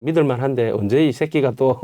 믿을만한데 언제 이 새끼가 또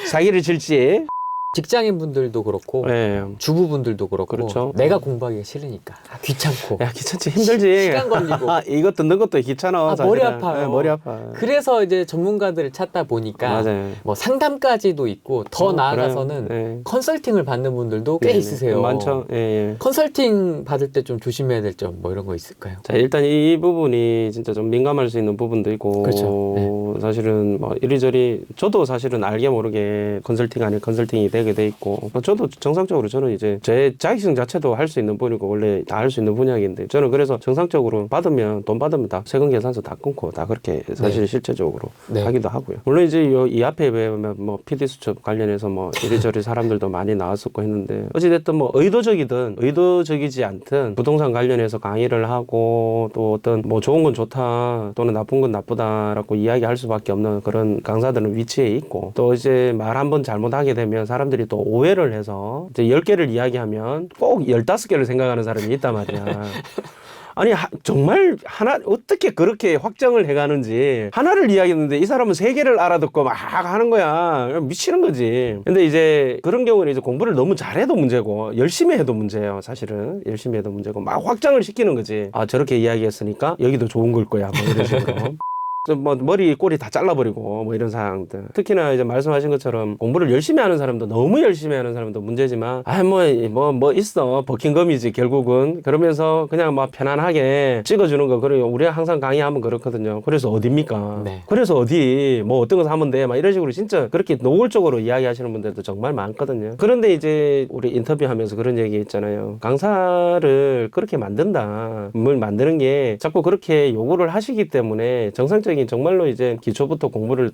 사기를 칠지. 직장인분들도 그렇고 네. 주부분들도 그렇고 그렇죠. 내가 공부하기가 싫으니까 야 귀찮고 귀찮지 힘들지. 시간 걸리고 이거 듣는 것도 귀찮아. 머리 사실은. 아파요. 네, 머리 아파. 그래서 이제 전문가들을 찾다 보니까 맞아요. 뭐 상담까지도 있고 더 나아가서는 네. 컨설팅을 받는 분들도 꽤 네네. 있으세요. 많죠. 예, 예. 컨설팅 받을 때 좀 조심해야 될 점 뭐 이런 거 있을까요? 자, 일단 이 부분이 진짜 좀 민감할 수 있는 부분도 있고, 그렇죠. 사실은 뭐 이리저리, 저도 사실은 알게 모르게 컨설팅 아닌 컨설팅이 되게 돼 있고, 저도 정상적으로 저는 이제 제 자격증 자체도 할 수 있는 분이고, 원래 다 할 수 있는 분야인데, 저는 그래서 정상적으로 돈 받으면 다 세금 계산서 다 끊고, 다 그렇게 사실 네. 실제적으로 네. 하기도 하고요. 물론 이제 이 앞에 보면 뭐 PD수첩 관련해서 뭐 이리저리 사람들도 많이 나왔었고 했는데, 어찌됐든 뭐 의도적이든 의도적이지 않든 부동산 관련해서 강의를 하고 또 어떤 뭐 좋은 건 좋다 또는 나쁜 건 나쁘다라고 이야기할 수밖에 없는 그런 강사들은 위치에 있고, 또 이제 말 한번 잘못하게 되면 사람들이 또 오해를 해서 이제 10개를 이야기하면 꼭 15개를 생각하는 사람이 있단 말이야. 아니 정말 하나 어떻게 그렇게 확정을 해가는지, 하나를 이야기했는데 이 사람은 3개를 알아듣고 막 하는 거야. 미치는 거지. 근데 이제 그런 경우는 이제 공부를 너무 잘해도 문제고 열심히 해도 문제예요. 사실은 열심히 해도 문제고 막 확장을 시키는 거지. 아 저렇게 이야기했으니까 여기도 좋은 걸 거야 뭐 이런 식으로. 뭐 머리 꼬리 다 잘라버리고 뭐 이런 상황들. 특히나 이제 말씀하신 것처럼 공부를 열심히 하는 사람도, 너무 열심히 하는 사람도 문제지만 뭐 있어 버킹검이지 결국은. 그러면서 그냥 막 편안하게 찍어주는 거. 그래요. 우리가 항상 강의하면 그렇거든요. 그래서 어딥니까? 네. 그래서 어디 뭐 어떤 거 하면 돼 막 이런 식으로 진짜 그렇게 노골적으로 이야기하시는 분들도 정말 많거든요. 그런데 이제 우리 인터뷰하면서 그런 얘기 있잖아요. 강사를 그렇게 만든다, 뭘 만드는 게 자꾸 그렇게 요구를 하시기 때문에 정상적인 정말로 이제 기초부터 공부를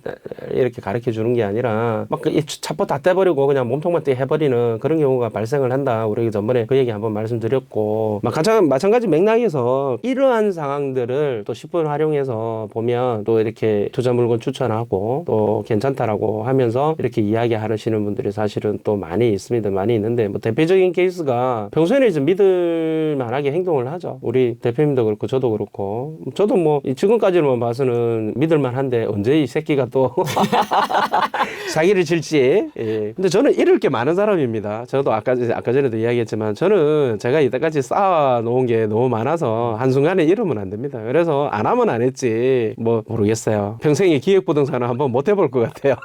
이렇게 가르쳐 주는 게 아니라 막 차포 다 떼버리고 그냥 몸통만 해버리는 그런 경우가 발생을 한다. 우리 전번에 그 얘기 한번 말씀드렸고, 마찬가지 맥락에서 이러한 상황들을 또 10분 활용해서 보면 또 이렇게 투자 물건 추천하고 또 괜찮다라고 하면서 이렇게 이야기하시는 분들이 사실은 또 많이 있습니다. 많이 있는데 뭐 대표적인 케이스가 평소에는 이제 믿을 만하게 행동을 하죠. 우리 대표님도 그렇고 저도 그렇고, 저도 뭐 지금까지로만 봐서는 믿을만한데 언제 이 새끼가 또 사기를 칠지. 예. 근데 저는 잃을 게 많은 사람입니다. 저도 아까 전에도 이야기했지만 저는 제가 이때까지 쌓아 놓은 게 너무 많아서 한순간에 잃으면 안 됩니다. 그래서 안 하면 안 했지 뭐 모르겠어요. 평생에 기획부동산을 한번 못 해볼 것 같아요.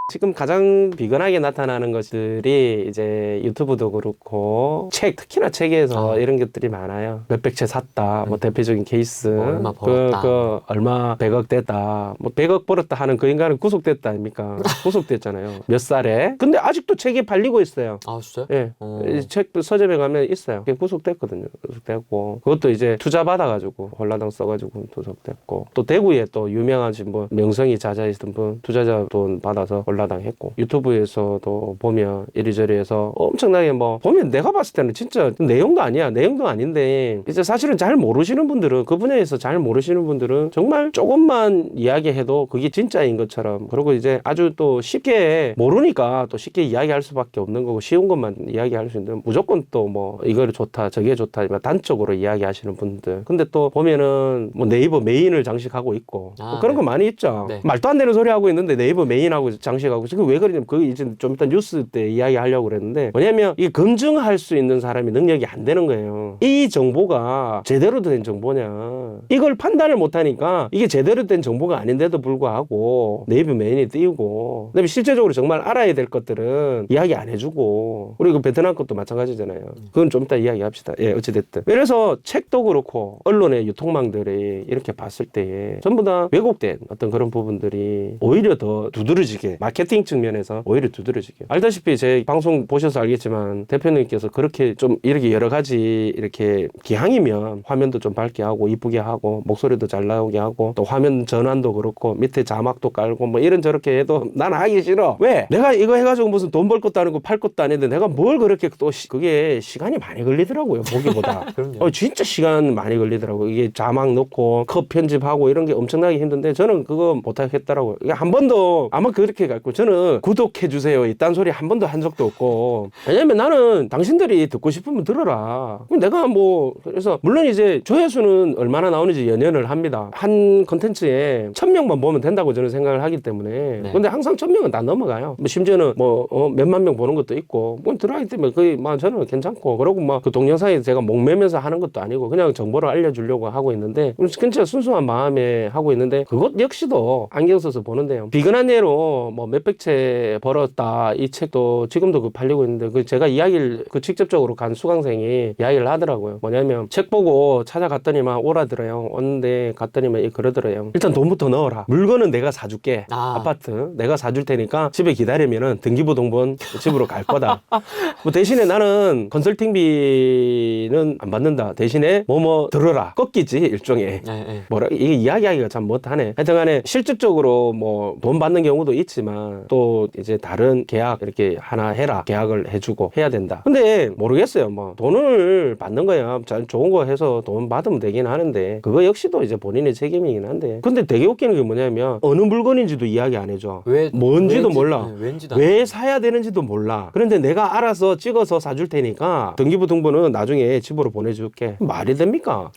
지금 가장 비근하게 나타나는 것들이 이제 유튜브도 그렇고 특히나 책에서 이런 것들이 많아요. 몇백 채 샀다, 뭐 대표적인 케이스, 얼마 벌었다, 얼마 100억 됐다, 뭐 100억 벌었다 하는 그 인간은 구속됐다 아닙니까? 구속됐잖아요. 몇 살에? 근데 아직도 책이 팔리고 있어요. 아 진짜요? 예. 이 책도 서점에 가면 있어요. 그게 구속됐거든요. 구속됐고, 그것도 이제 투자 받아가지고 홀라당 써가지고 구속됐고, 또 대구에 또 유명하신 분, 명성이 자자했던 분, 투자자 돈 받아서 홀라당 했고, 유튜브에서도 보면 이리저리 해서 엄청나게 뭐 보면 내가 봤을 때는 진짜 내용도 아닌데 이제 사실은 잘 모르시는 분들은, 그 분야에서 잘 모르시는 분들은 정말 조금만 이야기해도 그게 진짜인 것처럼, 그리고 이제 아주 또 쉽게 모르니까 또 쉽게 이야기할 수밖에 없는 거고, 쉬운 것만 이야기할 수 있는, 무조건 또 뭐 이거를 좋다 저게 좋다 단적으로 이야기하시는 분들. 근데 또 보면은 뭐 네이버 메인을 장식하고 있고 그런 거 많이 있죠. 네. 말도 안 되는 소리 하고 있는데 네이버 메인하고 장식하고, 지금 왜 그러냐면 그 이제 좀 이따 뉴스 때 이야기하려고 그랬는데, 뭐냐면 이게 검증할 수 있는 사람이 능력이 안 되는 거예요. 이 정보가 제대로 된 정보냐, 이걸 판단을 못하니까 이게 제대로 된 정보가 아닌데도 불구하고 네이버 메인에 띄우고, 그다음에 실제적으로 정말 알아야 될 것들은 이야기 안 해주고, 그리고 베트남 것도 마찬가지잖아요. 그건 좀 이따 이야기합시다. 예, 어찌됐든. 그래서 책도 그렇고 언론의 유통망들이 이렇게 봤을 때에 전부 다 왜곡된 어떤 그런 부분들이 오히려 더 두드러지게, 마케팅 측면에서 오히려 두드러지게. 알다시피 제 방송 보셔서 알겠지만 대표님께서 그렇게 좀 이렇게 여러 가지 이렇게 기왕이면 화면도 좀 밝게 하고 이쁘게 하고 목소리도 잘 나오게 하고 또 화면 전환도 그렇고 밑에 자막도 깔고 뭐 이런 저렇게 해도 난 하기 싫어. 왜? 내가 이거 해가지고 무슨 돈 벌 것도 아니고 팔 것도 아닌데 내가 뭘 그렇게 또 그게 시간이 많이 걸리더라고요, 보기보다. 그럼요. 진짜 시간 많이 걸리더라고요. 이게 자막 넣고 컷 편집하고 이런 게 엄청나게 힘든데 저는 그거 못하겠더라고요. 이게 한 번도 아마 그렇게 갈 거예요. 있고 저는 구독해주세요 이딴 소리 한 번도 한 적도 없고 왜냐면 나는 당신들이 듣고 싶으면 들어라. 내가 뭐 그래서 물론 이제 조회수는 얼마나 나오는지 연연을 합니다. 한 컨텐츠에 1000명만 보면 된다고 저는 생각을 하기 때문에 네. 근데 항상 1000명은 다 넘어가요. 뭐 심지어는 뭐 몇만 명 보는 것도 있고 뭐 들어가기 때문에 거의 뭐 저는 괜찮고 그러고 막 그 동영상에 제가 목매면서 하는 것도 아니고 그냥 정보를 알려주려고 하고 있는데 진짜 순수한 마음에 하고 있는데 그것 역시도 안경 써서 보는데요. 비근한 예로 뭐 몇백 채 벌었다 이 책도 지금도 그 팔리고 있는데 그 제가 이야기를 그 직접적으로 간 수강생이 이야기를 하더라고요. 뭐냐면 책 보고 찾아갔더니만 오라더래요. 왔는데 갔더니만 그러더래요. 일단 돈부터 넣어라. 물건은 내가 사줄게. 아파트 내가 사줄 테니까 집에 기다리면은 등기부등본 집으로 갈 거다. 뭐 대신에 나는 컨설팅비는 안 받는다. 대신에 뭐뭐 들어라. 꺾이지 일종의. 뭐라 이게 이야기하기가 참 못하네. 하여튼간에 실질적으로 뭐 돈 받는 경우도 있지만 또 이제 다른 계약 이렇게 하나 해라. 계약을 해주고 해야 된다. 근데 모르겠어요. 뭐 돈을 받는 거야. 잘 좋은 거 해서 돈 받으면 되긴 하는데 그거 역시도 이제 본인의 책임이긴 한데 근데 되게 웃기는 게 뭐냐면 어느 물건인지도 이야기 안 해줘. 뭔지도 몰라. 왜 사야 되는지도 몰라. 그런데 내가 알아서 찍어서 사줄 테니까 등기부등본은 나중에 집으로 보내줄게. 말이 됩니까?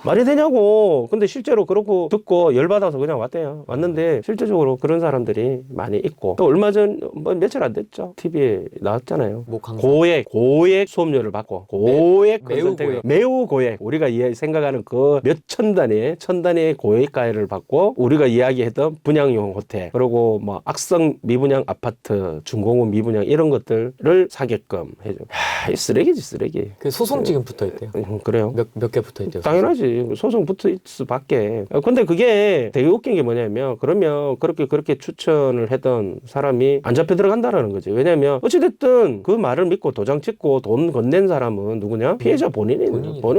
말이 되냐고. 근데 실제로 그렇고 듣고 열받아서 그냥 왔대요. 왔는데 실제적으로 그런 사람들이 많이 있고 또 얼마 전 뭐 며칠 안 됐죠. TV에 나왔잖아요. 뭐 고액 수업료를 받고 매우 고액 우리가 생각하는 그 몇천 단위의 고액가액을 받고 우리가 이야기했던 분양용 호텔 그리고 뭐 악성 미분양 아파트 중공업 미분양 이런 것들을 사게끔 해줘. 이 쓰레기지 쓰레기. 그 소송 지금 붙어 있대요. 그래요? 몇 개 붙어 있대요. 당연하지. 소송 붙어 있을 수밖에. 근데 그게 되게 웃긴 게 뭐냐면 그러면 그렇게 추천을 했던 사람이 안 잡혀 들어간다라는 거지. 왜냐면 어찌됐든 그 말을 믿고 도장 찍고 돈 건넨 사람은 누구냐? 피해자 본인이라니까.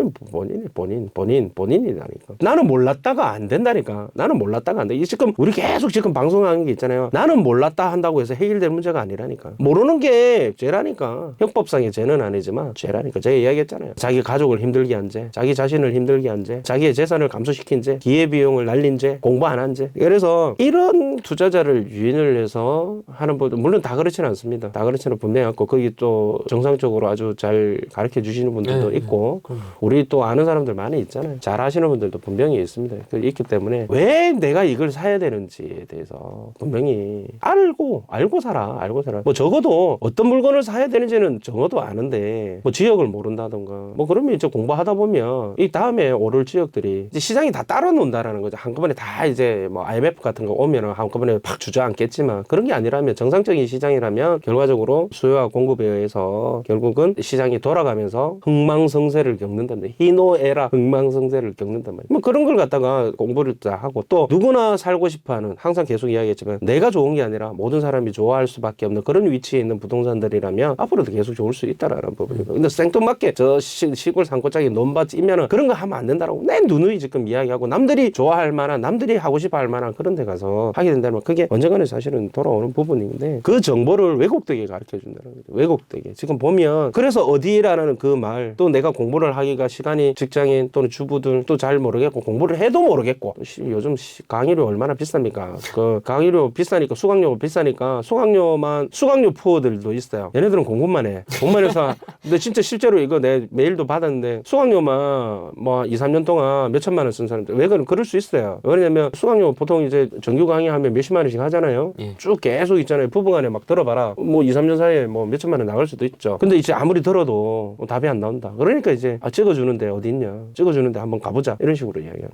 나는 몰랐다가 안 된다니까. 나는 몰랐다가 안 돼. 지금 우리 계속 지금 방송하는 게 있잖아요. 나는 몰랐다 한다고 해서 해결될 문제가 아니라니까. 모르는 게 죄라니까. 형법상의 죄는 아니지만 죄라니까. 제가 이야기했잖아요. 자기 가족을 힘들게 한 죄, 자기 자신을 힘들게 한 죄, 자기의 재산을 감소시킨 죄, 기회비용을 날린 죄, 공부 안 한 죄. 그래서 이런 투자자를 유인을 해서 하는 분들 물론 다 그렇지는 않습니다. 다 그렇지는 분명히 않고 거기 또 정상적으로 아주 잘 가르쳐 주시는 분들도 있고 우리 또 아는 사람들 많이 있잖아요. 잘 아시는 분들도 분명히 있습니다. 있기 때문에 왜 내가 이걸 사야 되는지에 대해서 분명히 알고 살아. 뭐 적어도 어떤 물건을 사야 되는지는 적어도 아는데 뭐 지역을 모른다던가 뭐 그러면 이제 공부하다 보면 이 다음에 오를 지역들이 이제 시장이 다 따라 논다라는 거죠. 한꺼번에 다 이제 뭐 IMF 같은 거 오면은 한꺼번에 팍 주저앉겠지만 그런 게 아니라면 정상적인 시장이라면 결과적으로 수요와 공급에 의해서 결국은 시장이 돌아가면서 흥망성쇠를 겪는다는 희노애락 흥망성쇠를 겪는단 말이에요. 뭐 그런 걸 갖다가 공부를 다 하고 또 누구나 살고 싶어하는 항상 계속 이야기했지만 내가 좋은 게 아니라 모든 사람이 좋아할 수밖에 없는 그런 위치에 있는 부동산들이라면 앞으로도 계속 좋을 수 있다라는 부분이고 근데 생뚱맞게 저 시골 산골짜기 논밭 이면은 그런 거 하면 안 된다라고 내 누누이 지금 이야기하고 남들이 좋아할 만한 남들이 하고 싶어 할 만한 그런 데 가서 하게 된다면 그게 언젠가는 사실은 돌아오는 부분인데 그 정보를 왜곡되게 가르쳐 준다는 거죠. 왜곡되게 지금 보면 그래서 어디라는 그 말 또 내가 공부를 하기가 시간이 직장인 또는 주부들 또 잘 모르겠고 공부를 해도 모르겠고 요즘 강의료 얼마나 비쌉니까? 그 강의료 비싸니까 수강료 비싸니까 수강료 푸어들도 있어요. 얘네들은 공부만 해. 공부만 해서 근데 진짜 실제로 이거 내 메일도 받았는데 수강료만 뭐 2, 3년 동안 몇 천만 원 쓴 사람들 왜 그럴 수 있어요. 왜냐면 수강료 보통 이제 정규 강의하면 몇십만 원씩 하잖아요. 쭉 계속 있잖아요. 부부간에 막 들어봐라. 뭐 2, 3년 사이에 뭐 몇 천만 원 나갈 수도 있죠. 근데 이제 아무리 들어도 답이 안 나온다. 그러니까 이제 찍어주는데 어디 있냐. 찍어주는데 한번 가보자. 이런 식으로 이야기하는.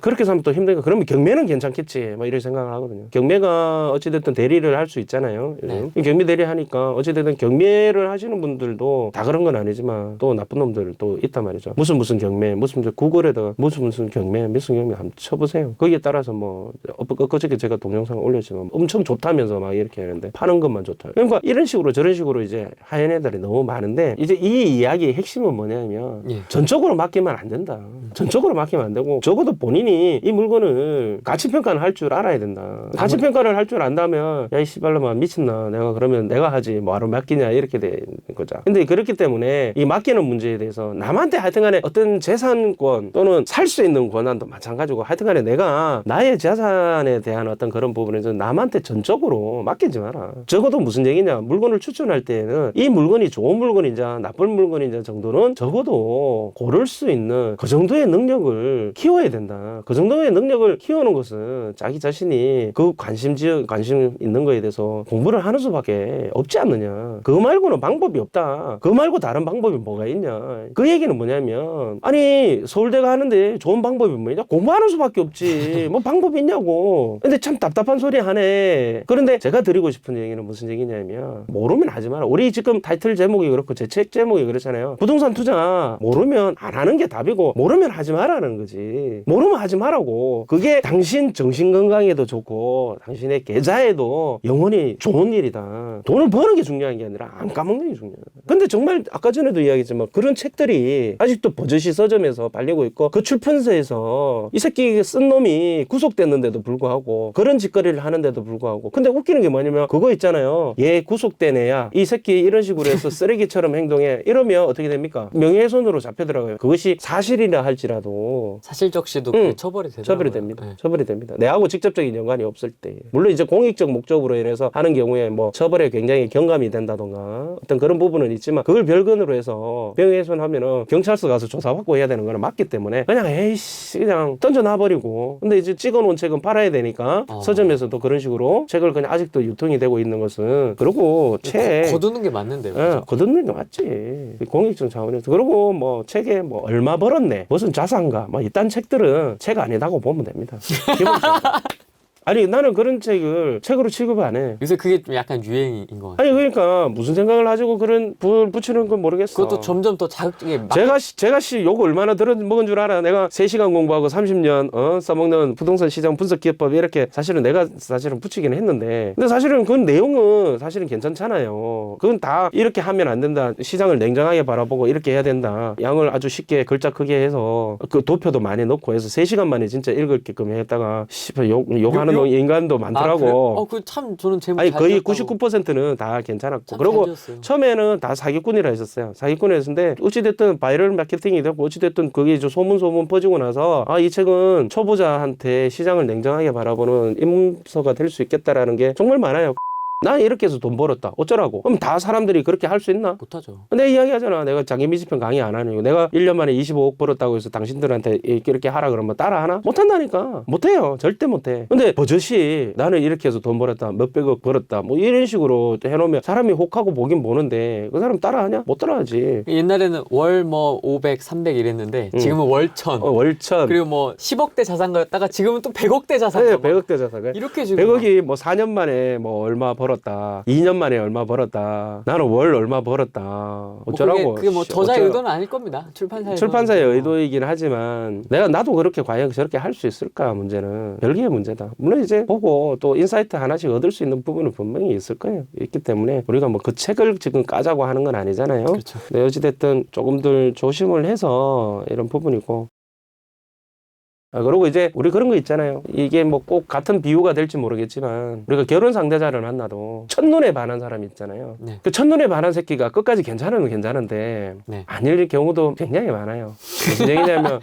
그렇게 하면 또 힘드니까 그러면 경매는 괜찮겠지. 뭐 이런 생각을 하거든요. 경매가 어찌됐든 대리를 할 수 있잖아요. 경매 대리 하니까 어찌됐든 경매를 하시는 분들도 다 그런 건 아니지만 또 나쁜 놈들도 있단 말이죠. 무슨 경매, 구글에다가 무슨 경매 한번 쳐보세요. 거기에 따라서 뭐 엊그저께 제가 동영상을 올렸지만 엄청 좋다면서 막 이렇게 하는데 파는 것만 좋다. 그러니까 이런 식으로 저런 식으로 이제 하얀 애들이 너무 많은데 이제 이 이야기의 핵심은 뭐냐면 전적으로 맡기면 안 된다. 전적으로 맡기면 안 되고 적어도 본인이 이 물건을 가치평가는 할 줄 알아야 된다. 가치평가를 할 줄 안다면 야 이 씨발로만 미쳤나 내가 그러면 내가 하지 뭐하러 맡기냐 이렇게 되는 거죠. 근데 그렇기 때문에 이 맡기는 문제에 대해서 남한테 하여튼간에 어떤 재산권 또는 살 수 있는 권한도 마찬가지고 하여튼간에 내가 나의 재산에 대한 어떤 그런 부분에서 남한테 전적으로 맡기지 마라. 적어도 무슨 얘기냐, 물건을 추천할 때에는 이 물건이 좋은 물건인지 나쁜 물건인지 정도는 적어도 고를 수 있는 그 정도의 능력을 키워야 된다. 그 정도의 능력을 키우는 것은 자기 자신이 그 관심 있는 거에 대해서 공부를 하는 수밖에 없지 않느냐. 그거 말고는 방법이 없다. 그거 말고 다른 방법이 뭐가 있냐. 그 얘기는 뭐냐면, 아니 서울대 가는데 좋은 방법이 뭐냐? 공부하는 수밖에 없지. 뭐 방법이 있냐고. 근데 참 답답한 소리 하네. 그런데 제가 드리고 싶은 얘기는 무슨 얘기냐면, 모르면 하지 마라. 우리 지금 타이틀 제목이 그렇고 제 책 제목이 그렇잖아요. 부동산 투자 모르면 안 하는 게 답이고, 모르면 하지 말라는 거지. 모르면 하지 말라고. 그게 당신 정신 건강에도 좋고 당신의 계좌에도 영원히 좋은 일이다. 돈을 버는 게 중요한 게 아니라 안 까먹는 게 중요하다. 근데 정말 아까 전에도 이야기했지만 그런 책들이 아직도 버젓이 서점에서 팔리고 있고, 그 출판사에서 이 새끼 쓴 놈이 구속됐는데도 불구하고, 그런 짓거리를 하는데도 불구하고. 근데 웃기는 게 뭐냐면 그거 있잖아요. 얘 구속된 애야, 이 새끼 이런 식으로 해서 쓰레기처럼 행동해, 이러면 어떻게 됩니까? 명예훼손으로 잡혀들어가요. 그것이 사실이라 할지라도 사실적시도 그게 처벌이 되더라고요. 처벌이 됩니다. 네. 처벌이 됩니다. 내하고 직접적인 연관이 없을 때. 물론 이제 공익적 목적으로 인해서 하는 경우에 뭐 처벌에 굉장히 경감이 된다던가 어떤 그런 부분은 있지만, 그걸 별건으로 해서 명예훼손하면은 경찰서 가서 조사받고 해야 되는 거는 맞기 때문에 그냥 에이씨 그냥 던져놔버리고. 근데 이제 찍어놓은 책은 팔아야 되니까 서점에서도 그런 식으로 책을 그냥 아직도 유통이 되고 있는 것은, 그리고 책 거두는 게 맞는데요. 예, 거듭는 게 맞지. 공익적 차원에서. 그리고 뭐 책에 뭐 얼마 벌었네, 무슨 자산가, 뭐 이딴 책들은 책 아니다고 보면 됩니다. 기본적으로. 아니 나는 그런 책을 책으로 취급을 안 해. 요새 그게 좀 약간 유행인 것 같아요. 아니 그러니까 무슨 생각을 가지고 그런 불 붙이는 건 모르겠어. 그것도 점점 더 자극적이게 제가 욕 얼마나 먹은 줄 알아? 내가 3시간 공부하고 30년 써먹는 부동산 시장 분석 기업법, 이렇게 사실은 내가 붙이기는 했는데, 근데 사실은 그 내용은 사실은 괜찮잖아요. 그건 다 이렇게 하면 안 된다, 시장을 냉정하게 바라보고 이렇게 해야 된다, 양을 아주 쉽게 글자 크게 해서 그 도표도 많이 넣고 해서 3시간 만에 진짜 읽을게끔 했다가 욕하는 인간도 많더라고. 그 참 저는 제목 아니 잘 거의 지었다고. 99%는 다 괜찮았고, 참 그리고 잘 지었어요. 처음에는 다 사기꾼이라 했었어요. 사기꾼이라 했는데 어찌됐든 바이럴 마케팅이 되고 어찌됐든 그게 이제 소문 퍼지고 나서, 이 책은 초보자한테 시장을 냉정하게 바라보는 입문서가 될 수 있겠다라는 게 정말 많아요. 나 이렇게 해서 돈 벌었다, 어쩌라고? 그럼 다 사람들이 그렇게 할 수 있나? 못하죠. 내가 이야기하잖아. 내가 장기 미지편 강의 안 하는 이유. 내가 1년 만에 25억 벌었다고 해서 당신들한테 이렇게 하라 그러면 따라 하나? 못한다니까. 못해요. 절대 못해. 근데 버젓이 나는 이렇게 해서 돈 벌었다, 몇백억 벌었다, 뭐 이런 식으로 해놓으면 사람이 혹하고 보긴 보는데, 그 사람 따라하냐? 못 따라하지. 옛날에는 월 뭐 500, 300 이랬는데 지금은 월천. 월천. 그리고 뭐 10억대 자산가였다가 지금은 또 100억대 자산가. 네, 100억대 자산가. 이렇게 지금 100억이 뭐 4년 만에 뭐 얼마 벌었다, 2년 만에 얼마 벌었다, 나는 월 얼마 벌었다, 어쩌라고. 그게 뭐 저자의 의도는 아닐 겁니다. 출판사의 의도이긴 하지만, 나도 그렇게 과연 저렇게 할 수 있을까? 문제는 별개의 문제다. 물론 이제 보고 또 인사이트 하나씩 얻을 수 있는 부분은 분명히 있을 거예요. 있기 때문에 우리가 뭐 그 책을 지금 까자고 하는 건 아니잖아요. 그렇죠. 네, 어찌됐든 조금들 조심을 해서 이런 부분이고. 그리고 이제 우리 그런 거 있잖아요. 이게 뭐 꼭 같은 비유가 될지 모르겠지만, 우리가 결혼 상대자를 만나도 첫눈에 반한 사람이 있잖아요. 네. 그 첫눈에 반한 새끼가 끝까지 괜찮으면 괜찮은데 네. 아닐 경우도 굉장히 많아요. 무슨 얘기냐면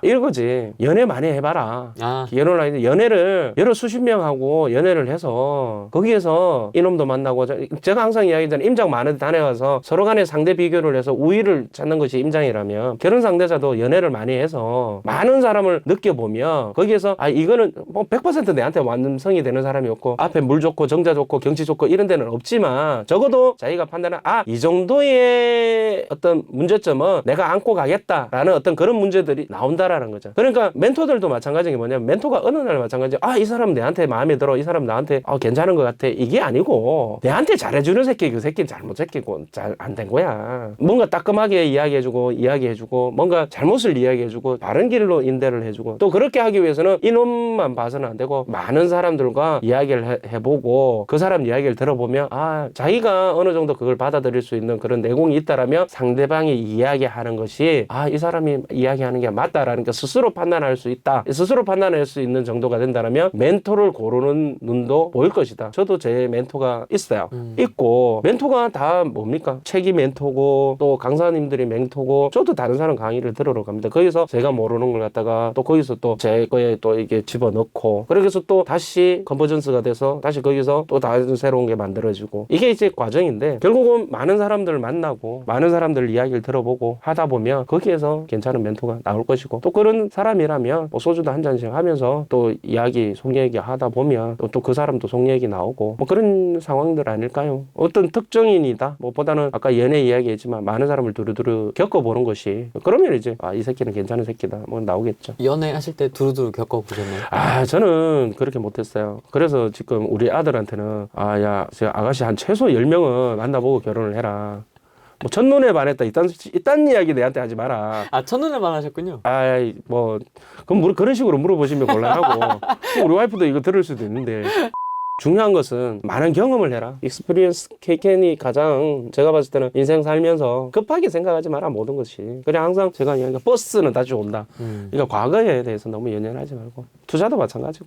이거지. 연애 많이 해봐라. 결혼을 하는데 연애를 여러 수십 명하고 연애를 해서 거기에서 이놈도 만나고, 제가 항상 이야기하잖아요. 임장 많은 데 다녀가서 서로 간에 상대 비교를 해서 우위를 찾는 것이 임장이라면, 결혼 상대자도 연애를 많이 해서 많은 사람을 느껴보면 거기에서 이거는 뭐 100% 내한테 완성이 되는 사람이 없고, 앞에 물 좋고 정자 좋고 경치 좋고 이런 데는 없지만, 적어도 자기가 판단한 이 정도의 어떤 문제점은 내가 안고 가겠다라는 어떤 그런 문제들이 나온다 라는 거죠. 그러니까 멘토들도 마찬가지인 게 뭐냐면, 멘토가 어느 날 마찬가지, 이 사람 내한테 마음에 들어, 이 사람 나한테 괜찮은 것 같아, 이게 아니고, 내한테 잘해주는 새끼, 그 새끼는 잘못 새끼고 잘 안 된 거야. 뭔가 따끔하게 이야기해주고 뭔가 잘못을 이야기해주고 바른 길로 인대를 해주고, 또 그렇게 하기 위해서는 이놈만 봐서는 안 되고 많은 사람들과 이야기를 해보고, 그 사람 이야기를 들어보면 자기가 어느 정도 그걸 받아들일 수 있는 그런 내공이 있다라면 상대방이 이야기하는 것이 이 사람이 이야기하는 게 맞다라는 그러니까 스스로 판단할 수 있다. 스스로 판단할 수 있는 정도가 된다면 멘토를 고르는 눈도 보일 것이다. 저도 제 멘토가 있어요. 있고 멘토가 다 뭡니까? 책이 멘토고 또 강사님들이 멘토고 저도 다른 사람 강의를 들으러 갑니다. 거기서 제가 모르는 걸 갖다가 또 거기서 또 제 거에 또 이게 집어넣고 그래서 또 다시 컨버전스가 돼서 다시 거기서 또 다른 새로운 게 만들어지고 이게 이제 과정인데 결국은 많은 사람들을 만나고 많은 사람들 이야기를 들어보고 하다 보면 거기에서 괜찮은 멘토가 나올 것이고 또 그런 사람이라면 뭐 소주도 한 잔씩 하면서 또 이야기 속 얘기 하다 보면 또 그 사람도 속 얘기 나오고 뭐 그런 상황들 아닐까요? 어떤 특정인이다 뭐보다는 아까 연애 이야기했지만 많은 사람을 두루두루 겪어보는 것이 그러면 이제 아, 이 새끼는 괜찮은 새끼다 뭐 나오겠죠. 연애하실 때 두루두루 겪어보셨나요? 아 저는 그렇게 못했어요. 그래서 지금 우리 아들한테는 아야 아가씨 한 최소 10명은 만나보고 결혼을 해라. 뭐 첫눈에 반했다 이딴 이야기 내한테 하지 마라. 아, 첫눈에만 하셨군요. 아이 뭐 그럼 그런 식으로 물어보시면 곤란하고 우리 와이프도 이거 들을 수도 있는데 중요한 것은 많은 경험을 해라. 익스피리언스 케이켄이 가장 제가 봤을 때는 인생 살면서 급하게 생각하지 마라 모든 것이. 그냥 항상 제가 이야기가 버스는 다시 온다. 그러니까 과거에 대해서 너무 연연하지 말고 투자도 마찬가지고.